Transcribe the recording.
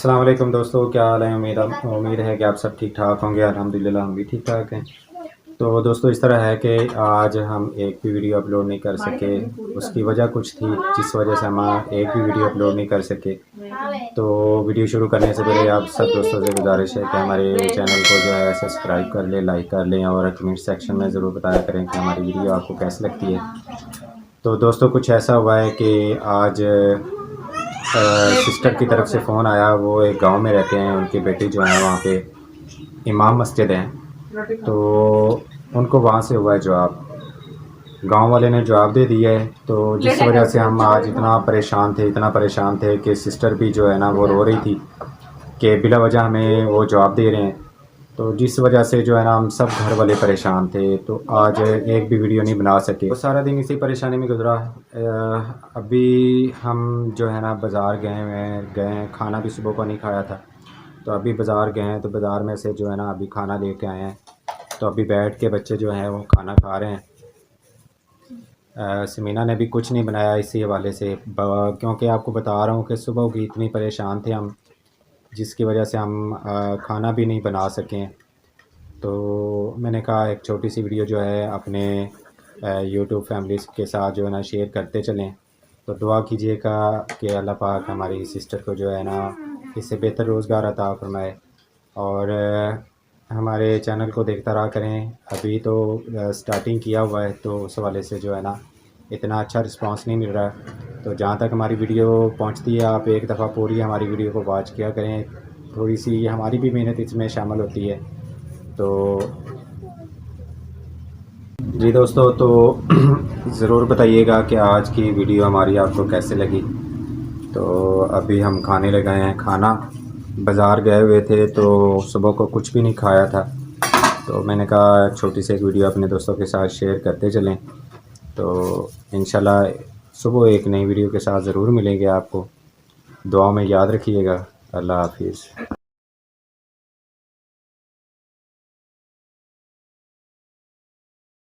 अस्सलाम वालेकुम दोस्तों, क्या हाल है। उम्मीद है कि आप सब ठीक ठाक होंगे। अल्हम्दुलिल्लाह हम भी ठीक ठाक हैं। तो दोस्तों इस तरह है कि आज हम एक भी वीडियो अपलोड नहीं कर सके। उसकी वजह कुछ थी जिस वजह से हम एक भी वीडियो अपलोड नहीं कर सके। तो वीडियो शुरू करने से पहले आप सब दोस्तों से गुजारिश है कि हमारे चैनल को जो है सब्सक्राइब कर लें, लाइक कर लें और कमेंट सेक्शन में ज़रूर बताया करें कि हमारी वीडियो आपको कैसी लगती है। तो दोस्तों कुछ ऐसा हुआ है कि आज सिस्टर की तरफ से फ़ोन आया। वो एक गांव में रहते हैं, उनकी बेटी जो है वहाँ पे इमाम मस्जिद हैं, तो उनको वहाँ से हुआ है जवाब। गांव वाले ने जवाब दे दिया है। तो जिस वजह से हम आज इतना परेशान थे कि सिस्टर भी जो है ना वो रो रही थी कि बिला वजह हमें वो जवाब दे रहे हैं। तो जिस वजह से जो है ना हम सब घर वाले परेशान थे, तो आज एक भी वीडियो नहीं बना सके। तो सारा दिन इसी परेशानी में गुजरा। अभी हम जो है ना बाज़ार गए हैं, खाना भी सुबह को नहीं खाया था। तो अभी बाज़ार गए हैं, तो बाज़ार में से जो है ना अभी खाना लेके आए हैं। तो अभी बैठ के बच्चे जो हैं वो खाना खा रहे हैं। समीना ने भी कुछ नहीं बनाया इसी हवाले से, क्योंकि आपको बता रहा हूँ कि सुबह की इतनी परेशान थे हम, जिसकी वजह से हम खाना भी नहीं बना सकें। तो मैंने कहा एक छोटी सी वीडियो जो है अपने यूट्यूब फैमिली के साथ जो है ना शेयर करते चलें। तो दुआ कीजिएगा कि अल्लाह पाक हमारी सिस्टर को जो है ना इससे बेहतर रोज़गार अता फरमाए और हमारे चैनल को देखता रहा करें। अभी तो स्टार्टिंग किया हुआ है, तो उस हवाले से जो है ना इतना अच्छा रिस्पांस नहीं मिल रहा है। तो जहाँ तक हमारी वीडियो पहुँचती है, आप एक दफ़ा पूरी हमारी वीडियो को वॉच किया करें। थोड़ी सी हमारी भी मेहनत इसमें शामिल होती है। तो जी दोस्तों, तो ज़रूर बताइएगा कि आज की वीडियो हमारी आपको कैसे लगी। तो अभी हम खाने लगे हैं खाना। बाज़ार गए हुए थे तो सुबह को कुछ भी नहीं खाया था, तो मैंने कहा छोटी सी एक वीडियो अपने दोस्तों के साथ शेयर करते चलें। तो इंशाल्लाह सुबह एक नई वीडियो के साथ ज़रूर मिलेंगे आपको। दुआ में याद रखिएगा। अल्लाह हाफिज़।